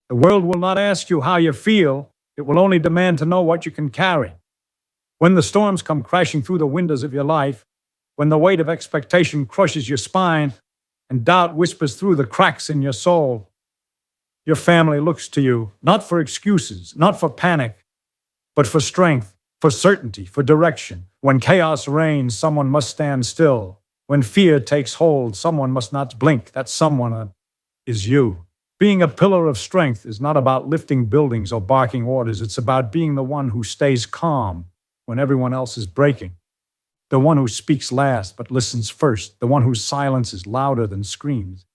The world will not ask you how you feel. It will only demand to know what you can carry. When the storms come crashing through the windows of your life, when the weight of expectation crushes your spine and doubt whispers through the cracks in your soul, your family looks to you, not for excuses, not for panic, but for strength, for certainty, for direction. When chaos reigns, someone must stand still. When fear takes hold, someone must not blink. That someone is you. Being a pillar of strength is not about lifting buildings or barking orders. It's about being the one who stays calm when everyone else is breaking. The one who speaks last but listens first. The one whose silence is louder than screams.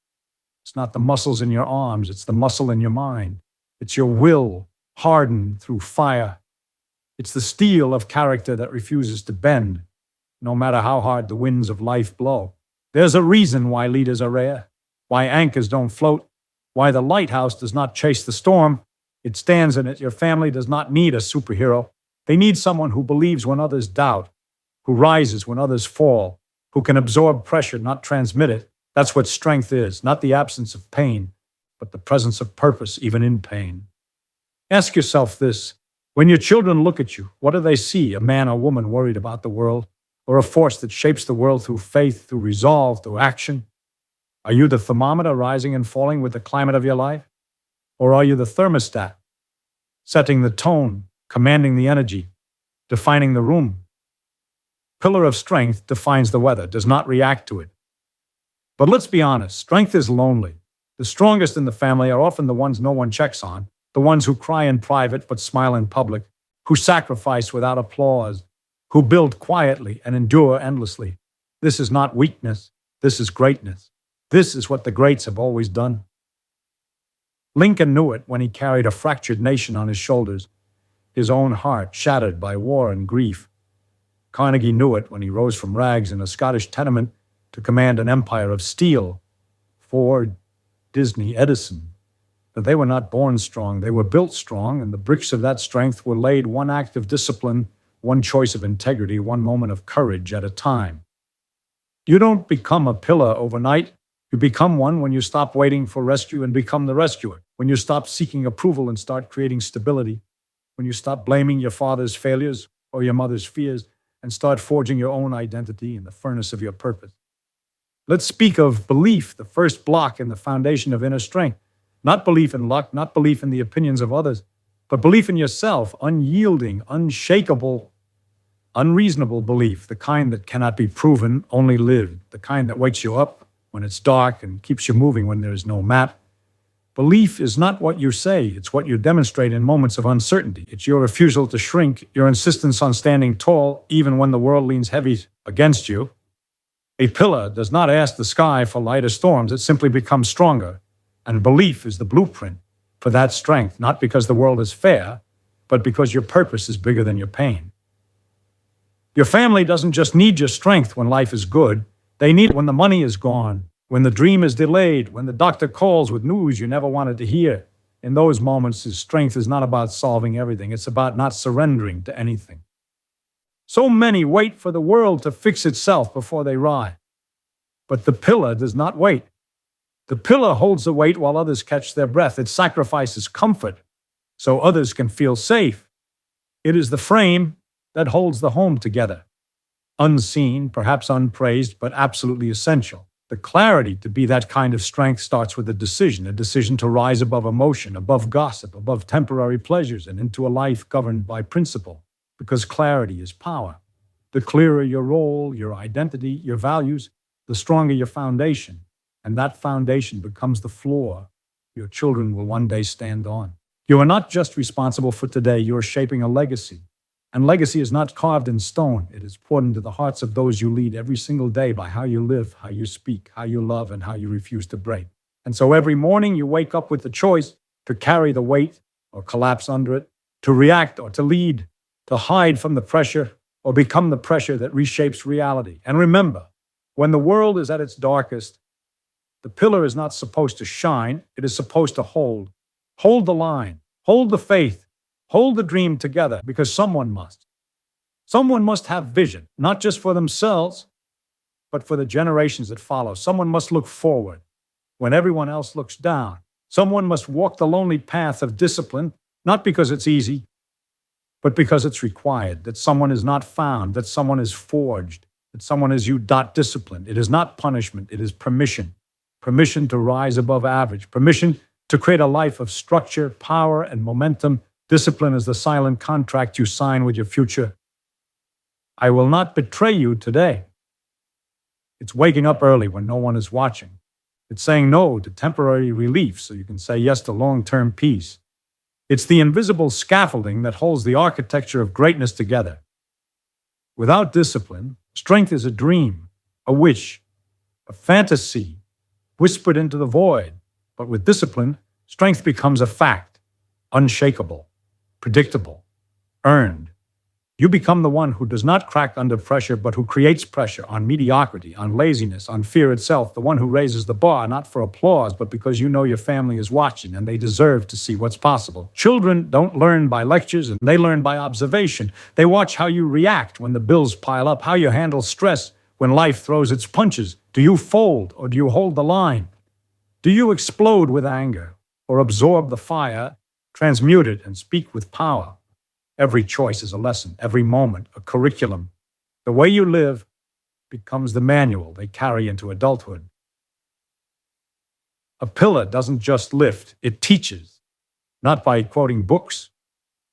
It's not the muscles in your arms, it's the muscle in your mind. It's your will, hardened through fire. It's the steel of character that refuses to bend, no matter how hard the winds of life blow. There's a reason why leaders are rare, why anchors don't float, why the lighthouse does not chase the storm. It stands in it. Your family does not need a superhero. They need someone who believes when others doubt, who rises when others fall, who can absorb pressure, not transmit it. That's what strength is, not the absence of pain, but the presence of purpose, even in pain. Ask yourself this. When your children look at you, what do they see? A man or woman worried about the world, or a force that shapes the world through faith, through resolve, through action? Are you the thermometer rising and falling with the climate of your life? Or are you the thermostat, setting the tone, commanding the energy, defining the room? Pillar of strength defines the weather, does not react to it. But let's be honest, strength is lonely. The strongest in the family are often the ones no one checks on, the ones who cry in private but smile in public, who sacrifice without applause, who build quietly and endure endlessly. This is not weakness, this is greatness. This is what the greats have always done. Lincoln knew it when he carried a fractured nation on his shoulders, his own heart shattered by war and grief. Carnegie knew it when he rose from rags in a Scottish tenement to command an empire of steel. Ford, Disney, Edison. But they were not born strong, they were built strong, and the bricks of that strength were laid one act of discipline, one choice of integrity, one moment of courage at a time. You don't become a pillar overnight. You become one when you stop waiting for rescue and become the rescuer. When you stop seeking approval and start creating stability. When you stop blaming your father's failures or your mother's fears and start forging your own identity in the furnace of your purpose. Let's speak of belief, the first block in the foundation of inner strength. Not belief in luck, not belief in the opinions of others, but belief in yourself, unyielding, unshakable, unreasonable belief, the kind that cannot be proven, only lived, the kind that wakes you up when it's dark and keeps you moving when there is no map. Belief is not what you say, it's what you demonstrate in moments of uncertainty. It's your refusal to shrink, your insistence on standing tall, even when the world leans heavy against you. A pillar does not ask the sky for lighter storms, it simply becomes stronger. And belief is the blueprint for that strength, not because the world is fair, but because your purpose is bigger than your pain. Your family doesn't just need your strength when life is good. They need it when the money is gone, when the dream is delayed, when the doctor calls with news you never wanted to hear. In those moments, his strength is not about solving everything. It's about not surrendering to anything. So many wait for the world to fix itself before they rise. But the pillar does not wait. The pillar holds the weight while others catch their breath. It sacrifices comfort so others can feel safe. It is the frame that holds the home together. Unseen, perhaps unpraised, but absolutely essential. The clarity to be that kind of strength starts with a decision to rise above emotion, above gossip, above temporary pleasures, and into a life governed by principle. Because clarity is power. The clearer your role, your identity, your values, the stronger your foundation. And that foundation becomes the floor your children will one day stand on. You are not just responsible for today, you are shaping a legacy. And legacy is not carved in stone. It is poured into the hearts of those you lead every single day by how you live, how you speak, how you love, and how you refuse to break. And so every morning you wake up with the choice to carry the weight or collapse under it, to react or to lead, to hide from the pressure or become the pressure that reshapes reality. And remember, when the world is at its darkest, the pillar is not supposed to shine, it is supposed to hold. Hold the line, hold the faith, hold the dream together, because someone must. Someone must have vision, not just for themselves, but for the generations that follow. Someone must look forward when everyone else looks down. Someone must walk the lonely path of discipline, not because it's easy, but because it's required, that someone is not found, that someone is forged, that someone is disciplined. It is not punishment, it is permission. Permission to rise above average, permission to create a life of structure, power, and momentum. Discipline is the silent contract you sign with your future. I will not betray you today. It's waking up early when no one is watching. It's saying no to temporary relief so you can say yes to long-term peace. It's the invisible scaffolding that holds the architecture of greatness together. Without discipline, strength is a dream, a wish, a fantasy whispered into the void. But with discipline, strength becomes a fact, unshakable, predictable, earned. You become the one who does not crack under pressure, but who creates pressure on mediocrity, on laziness, on fear itself, the one who raises the bar, not for applause, but because you know your family is watching and they deserve to see what's possible. Children don't learn by lectures, and they learn by observation. They watch how you react when the bills pile up, how you handle stress when life throws its punches. Do you fold or do you hold the line? Do you explode with anger or absorb the fire, transmute it, and speak with power? Every choice is a lesson, every moment a curriculum. The way you live becomes the manual they carry into adulthood. A pillar doesn't just lift, it teaches, not by quoting books,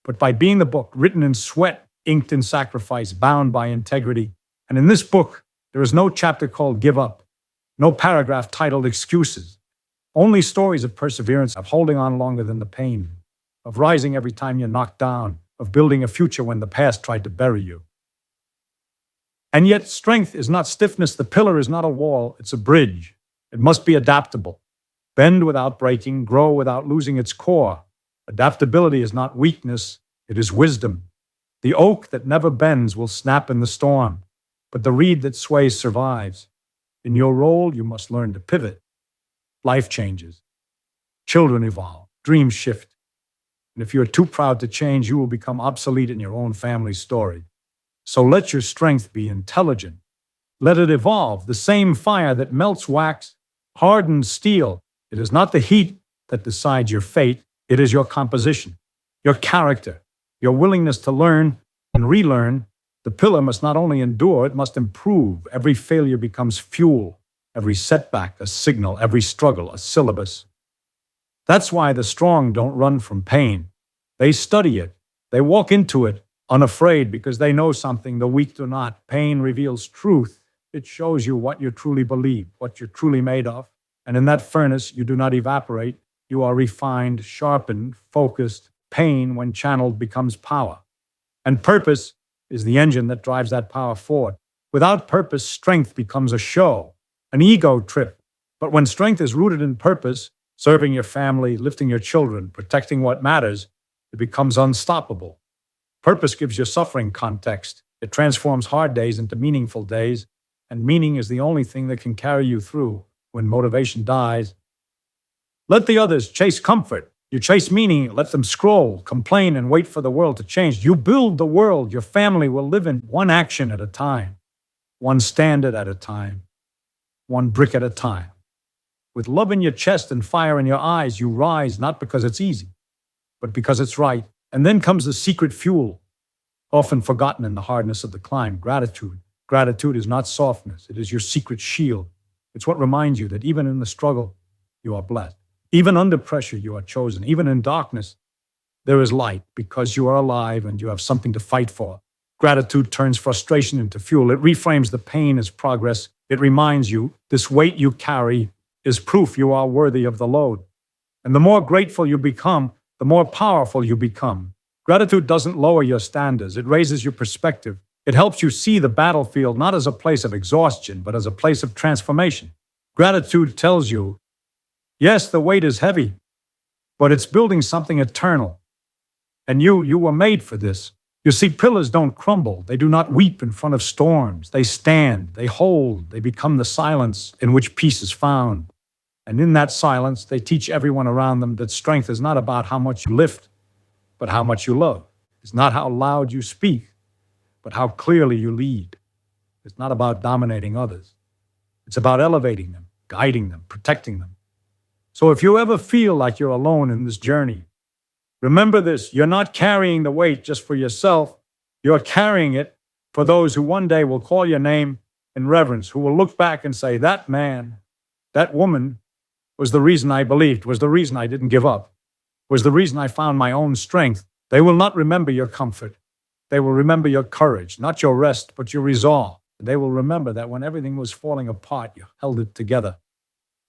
but by being the book, written in sweat, inked in sacrifice, bound by integrity. And in this book, there is no chapter called Give Up, no paragraph titled Excuses, only stories of perseverance, of holding on longer than the pain, of rising every time you're knocked down, of building a future when the past tried to bury you. And yet, strength is not stiffness. The pillar is not a wall, it's a bridge. It must be adaptable. Bend without breaking, grow without losing its core. Adaptability is not weakness, it is wisdom. The oak that never bends will snap in the storm, but the reed that sways survives. In your role, you must learn to pivot. Life changes. Children evolve. Dreams shift. And if you're too proud to change, you will become obsolete in your own family story. So let your strength be intelligent. Let it evolve. The same fire that melts wax hardens steel. It is not the heat that decides your fate. It is your composition, your character, your willingness to learn and relearn. The pillar must not only endure, it must improve. Every failure becomes fuel. Every setback a signal. Every struggle a syllabus. That's why the strong don't run from pain. They study it. They walk into it unafraid because they know something the weak do not. Pain reveals truth. It shows you what you truly believe, what you're truly made of. And in that furnace, you do not evaporate. You are refined, sharpened, focused. Pain, when channeled, becomes power. And purpose is the engine that drives that power forward. Without purpose, strength becomes a show, an ego trip. But when strength is rooted in purpose, serving your family, lifting your children, protecting what matters, it becomes unstoppable. Purpose gives your suffering context. It transforms hard days into meaningful days, and meaning is the only thing that can carry you through when motivation dies. Let the others chase comfort. You chase meaning, let them scroll, complain, and wait for the world to change. You build the world your family will live in, one action at a time, one standard at a time, one brick at a time. With love in your chest and fire in your eyes, you rise not because it's easy, but because it's right. And then comes the secret fuel, often forgotten in the hardness of the climb, gratitude. Gratitude is not softness. It is your secret shield. It's what reminds you that even in the struggle, you are blessed. Even under pressure, you are chosen. Even in darkness, there is light because you are alive and you have something to fight for. Gratitude turns frustration into fuel. It reframes the pain as progress. It reminds you this weight you carry is proof you are worthy of the load. And the more grateful you become, the more powerful you become. Gratitude doesn't lower your standards. It raises your perspective. It helps you see the battlefield not as a place of exhaustion, but as a place of transformation. Gratitude tells you, yes, the weight is heavy, but it's building something eternal. And you were made for this. You see, pillars don't crumble. They do not weep in front of storms. They stand, they hold, they become the silence in which peace is found. And in that silence, they teach everyone around them that strength is not about how much you lift, but how much you love. It's not how loud you speak, but how clearly you lead. It's not about dominating others. It's about elevating them, guiding them, protecting them. So if you ever feel like you're alone in this journey, remember this: you're not carrying the weight just for yourself. You're carrying it for those who one day will call your name in reverence, who will look back and say, that man, that woman was the reason I believed, was the reason I didn't give up, was the reason I found my own strength. They will not remember your comfort. They will remember your courage, not your rest, but your resolve. They will remember that when everything was falling apart, you held it together.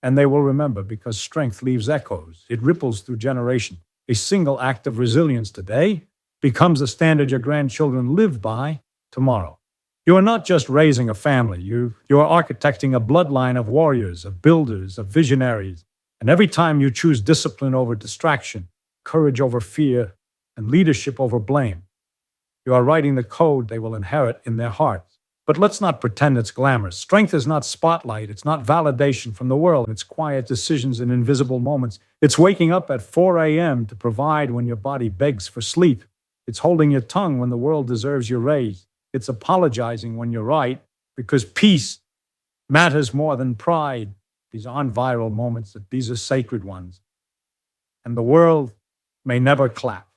And they will remember because strength leaves echoes. It ripples through generation. A single act of resilience today becomes the standard your grandchildren live by tomorrow. You are not just raising a family. You are architecting a bloodline of warriors, of builders, of visionaries. And every time you choose discipline over distraction, courage over fear, and leadership over blame, you are writing the code they will inherit in their hearts. But let's not pretend it's glamorous. Strength is not spotlight. It's not validation from the world. It's quiet decisions in invisible moments. It's waking up at 4 a.m. to provide when your body begs for sleep. It's holding your tongue when the world deserves your raise. It's apologizing when you're right, because peace matters more than pride. These aren't viral moments. These are sacred ones. And the world may never clap,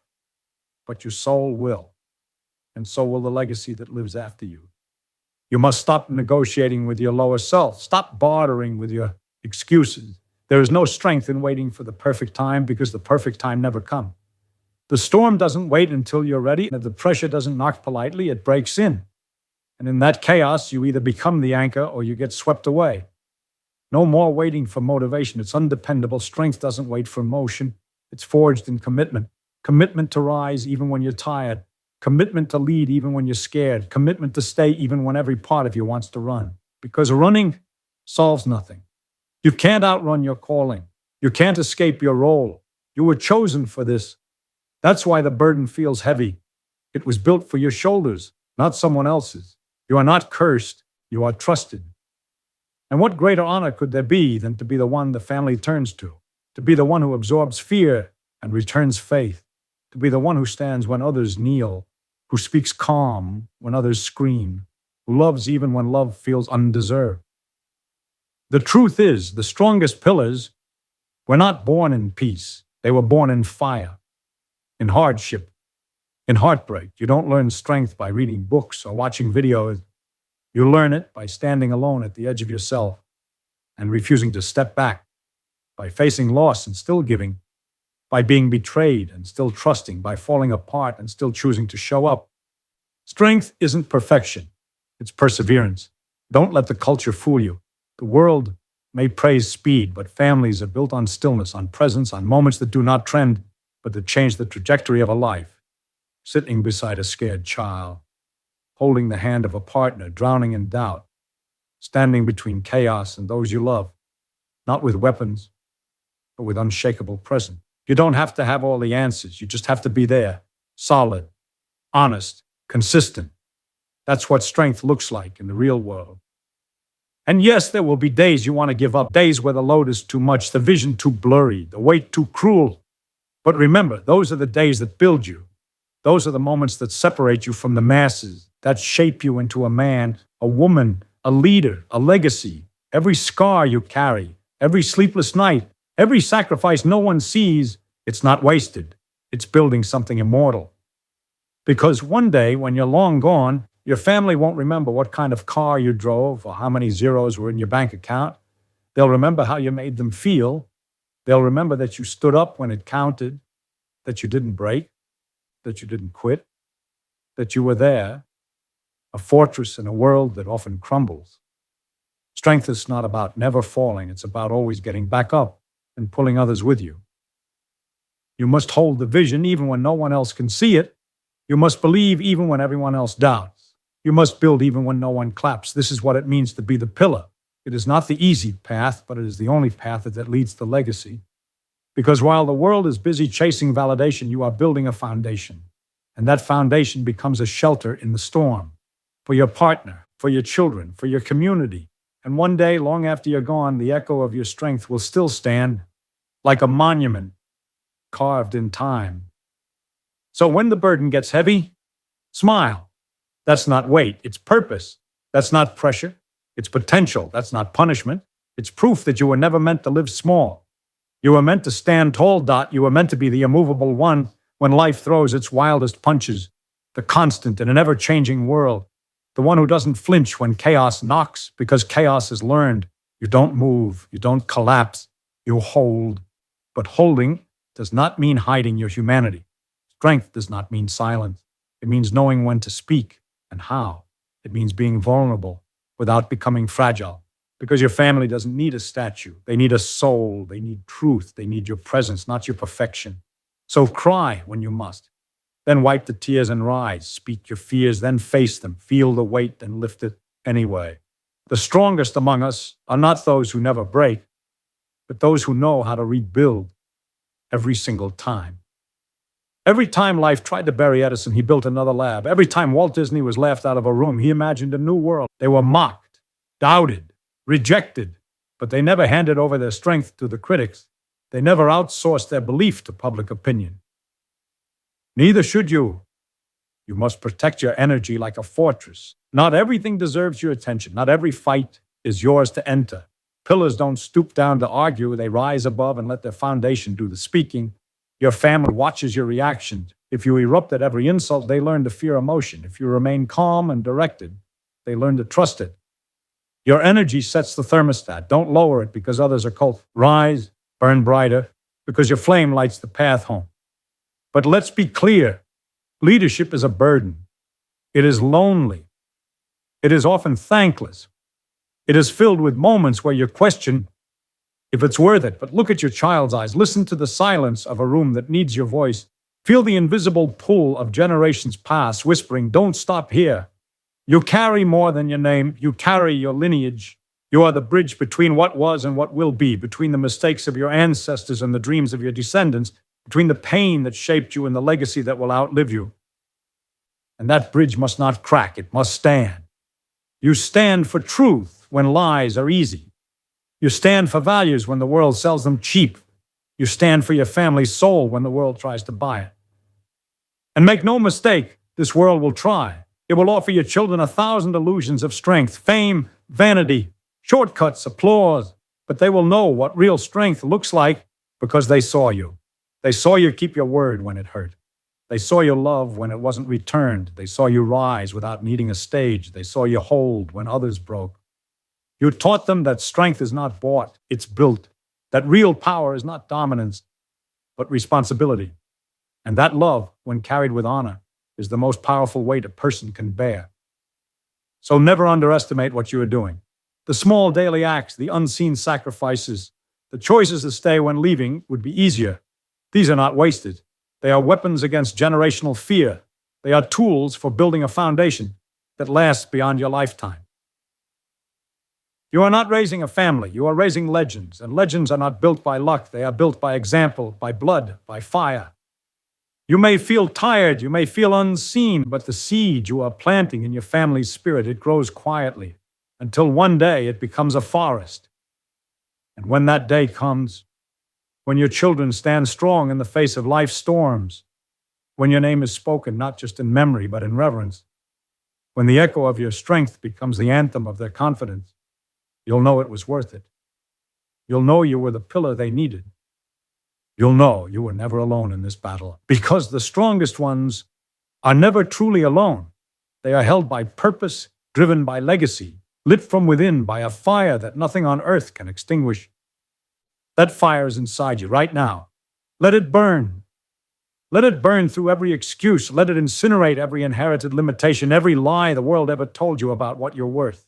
but your soul will. And so will the legacy that lives after you. You must stop negotiating with your lower self. Stop bartering with your excuses. There is no strength in waiting for the perfect time, because the perfect time never comes. The storm doesn't wait until you're ready, and if the pressure doesn't knock politely, it breaks in. And in that chaos, you either become the anchor or you get swept away. No more waiting for motivation. It's undependable. Strength doesn't wait for motion. It's forged in commitment. Commitment to rise even when you're tired. Commitment to lead even when you're scared. Commitment to stay even when every part of you wants to run. Because running solves nothing. You can't outrun your calling. You can't escape your role. You were chosen for this. That's why the burden feels heavy. It was built for your shoulders, not someone else's. You are not cursed. You are trusted. And what greater honor could there be than to be the one the family turns to be the one who absorbs fear and returns faith, to be the one who stands when others kneel, who speaks calm when others scream, who loves even when love feels undeserved. The truth is, the strongest pillars were not born in peace. They were born in fire, in hardship, in heartbreak. You don't learn strength by reading books or watching videos. You learn it by standing alone at the edge of yourself and refusing to step back, by facing loss and still giving, by being betrayed and still trusting, by falling apart and still choosing to show up. Strength isn't perfection. It's perseverance. Don't let the culture fool you. The world may praise speed, but families are built on stillness, on presence, on moments that do not trend, but that change the trajectory of a life. Sitting beside a scared child, holding the hand of a partner, drowning in doubt, standing between chaos and those you love, not with weapons, but with unshakable presence. You don't have to have all the answers. You just have to be there, solid, honest, consistent. That's what strength looks like in the real world. And yes, there will be days you want to give up, days where the load is too much, the vision too blurry, the weight too cruel. But remember, those are the days that build you. Those are the moments that separate you from the masses, that shape you into a man, a woman, a leader, a legacy. Every scar you carry, every sleepless night, every sacrifice no one sees, it's not wasted. It's building something immortal. Because one day, when you're long gone, your family won't remember what kind of car you drove or how many zeros were in your bank account. They'll remember how you made them feel. They'll remember that you stood up when it counted, that you didn't break, that you didn't quit, that you were there, a fortress in a world that often crumbles. Strength is not about never falling. It's about always getting back up and pulling others with you. You must hold the vision even when no one else can see it. You must believe even when everyone else doubts. You must build even when no one claps. This is what it means to be the pillar. It is not the easy path, but it is the only path that leads to legacy. Because while the world is busy chasing validation, you are building a foundation. And that foundation becomes a shelter in the storm. For your partner, for your children, for your community. And one day, long after you're gone, the echo of your strength will still stand like a monument carved in time. So when the burden gets heavy, smile. That's not weight, it's purpose. That's not pressure, it's potential. That's not punishment. It's proof that you were never meant to live small. You were meant to stand tall, Dot. You were meant to be the immovable one when life throws its wildest punches, the constant in an ever-changing world, the one who doesn't flinch when chaos knocks, because chaos is learned. You don't move, you don't collapse, you hold. But holding does not mean hiding your humanity. Strength does not mean silence. It means knowing when to speak and how. It means being vulnerable without becoming fragile. Because your family doesn't need a statue. They need a soul. They need truth. They need your presence, not your perfection. So cry when you must. Then wipe the tears and rise. Speak your fears, then face them. Feel the weight, then lift it anyway. The strongest among us are not those who never break, but those who know how to rebuild every single time. Every time life tried to bury Edison, he built another lab. Every time Walt Disney was laughed out of a room, he imagined a new world. They were mocked, doubted, rejected, but they never handed over their strength to the critics. They never outsourced their belief to public opinion. Neither should you. You must protect your energy like a fortress. Not everything deserves your attention. Not every fight is yours to enter. Pillars don't stoop down to argue. They rise above and let their foundation do the speaking. Your family watches your reactions. If you erupt at every insult, they learn to fear emotion. If you remain calm and directed, they learn to trust it. Your energy sets the thermostat. Don't lower it because others are cold. Rise, burn brighter, because your flame lights the path home. But let's be clear. Leadership is a burden. It is lonely. It is often thankless. It is filled with moments where you question if it's worth it. But look at your child's eyes. Listen to the silence of a room that needs your voice. Feel the invisible pull of generations past, whispering, don't stop here. You carry more than your name. You carry your lineage. You are the bridge between what was and what will be, between the mistakes of your ancestors and the dreams of your descendants, between the pain that shaped you and the legacy that will outlive you. And that bridge must not crack. It must stand. You stand for truth when lies are easy. You stand for values when the world sells them cheap. You stand for your family's soul when the world tries to buy it. And make no mistake, this world will try. It will offer your children 1,000 illusions of strength, fame, vanity, shortcuts, applause. But they will know what real strength looks like because they saw you. They saw you keep your word when it hurt. They saw you love when it wasn't returned. They saw you rise without needing a stage. They saw you hold when others broke. You taught them that strength is not bought, it's built. That real power is not dominance, but responsibility. And that love, when carried with honor, is the most powerful weight a person can bear. So never underestimate what you are doing. The small daily acts, the unseen sacrifices, the choices to stay when leaving would be easier. These are not wasted. They are weapons against generational fear. They are tools for building a foundation that lasts beyond your lifetime. You are not raising a family. You are raising legends. And legends are not built by luck. They are built by example, by blood, by fire. You may feel tired. You may feel unseen. But the seed you are planting in your family's spirit, it grows quietly until one day it becomes a forest. And when that day comes, when your children stand strong in the face of life's storms, when your name is spoken not just in memory but in reverence, when the echo of your strength becomes the anthem of their confidence, you'll know it was worth it. You'll know you were the pillar they needed. You'll know you were never alone in this battle, because the strongest ones are never truly alone. They are held by purpose, driven by legacy, lit from within by a fire that nothing on earth can extinguish. That fire is inside you right now. Let it burn. Let it burn through every excuse. Let it incinerate every inherited limitation, every lie the world ever told you about what you're worth.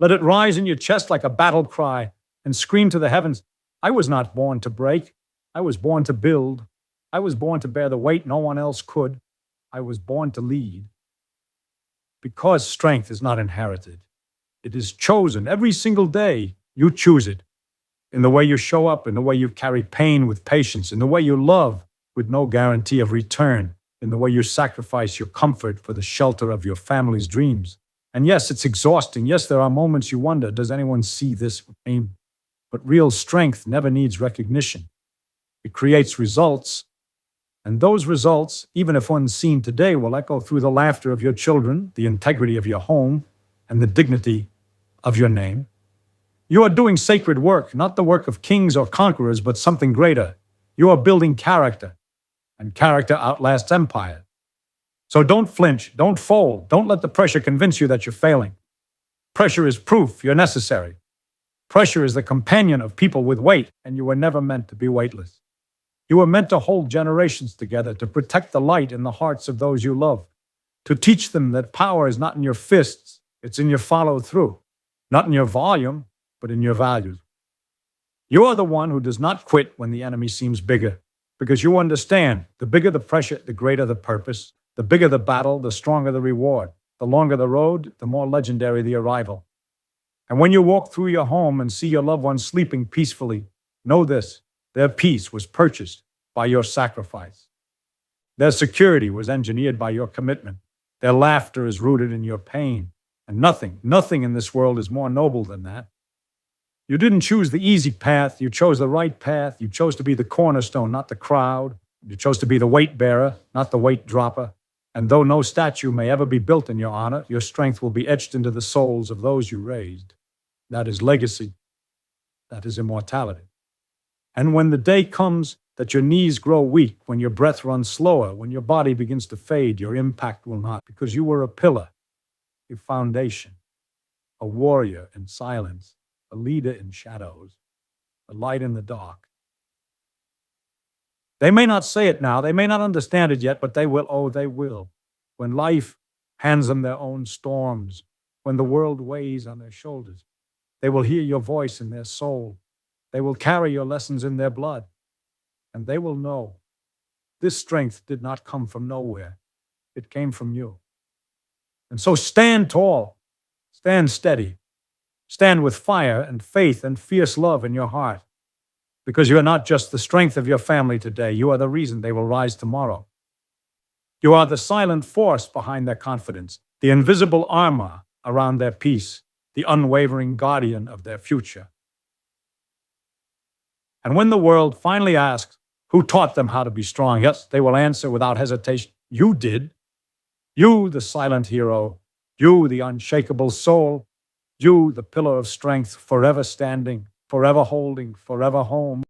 Let it rise in your chest like a battle cry and scream to the heavens, I was not born to break. I was born to build. I was born to bear the weight no one else could. I was born to lead. Because strength is not inherited. It is chosen every single day. You choose it. In the way you show up, in the way you carry pain with patience, in the way you love with no guarantee of return, in the way you sacrifice your comfort for the shelter of your family's dreams. And yes, it's exhausting. Yes, there are moments you wonder, does anyone see this pain? But real strength never needs recognition. It creates results. And those results, even if unseen today, will echo through the laughter of your children, the integrity of your home, and the dignity of your name. You are doing sacred work, not the work of kings or conquerors, but something greater. You are building character, and character outlasts empire. So don't flinch, don't fold, don't let the pressure convince you that you're failing. Pressure is proof you're necessary. Pressure is the companion of people with weight, and you were never meant to be weightless. You were meant to hold generations together, to protect the light in the hearts of those you love, to teach them that power is not in your fists, it's in your follow-through, not in your volume, but in your values. You are the one who does not quit when the enemy seems bigger, because you understand the bigger the pressure, the greater the purpose, the bigger the battle, the stronger the reward, the longer the road, the more legendary the arrival. And when you walk through your home and see your loved ones sleeping peacefully, know this: their peace was purchased by your sacrifice. Their security was engineered by your commitment. Their laughter is rooted in your pain. And nothing in this world is more noble than that. You didn't choose the easy path. You chose the right path. You chose to be the cornerstone, not the crowd. You chose to be the weight bearer, not the weight dropper. And though no statue may ever be built in your honor, your strength will be etched into the souls of those you raised. That is legacy. That is immortality. And when the day comes that your knees grow weak, when your breath runs slower, when your body begins to fade, your impact will not, because you were a pillar, a foundation, a warrior in silence, a leader in shadows, a light in the dark. They may not say it now, they may not understand it yet, but they will. Oh, they will. When life hands them their own storms, when the world weighs on their shoulders, they will hear your voice in their soul. They will carry your lessons in their blood. And they will know this strength did not come from nowhere. It came from you. And so stand tall, stand steady, stand with fire and faith and fierce love in your heart. Because you are not just the strength of your family today, you are the reason they will rise tomorrow. You are the silent force behind their confidence, the invisible armor around their peace, the unwavering guardian of their future. And when the world finally asks, who taught them how to be strong? Yes, they will answer without hesitation, you did. You, the silent hero. You, the unshakable soul. You, the pillar of strength, forever standing, forever holding, forever home.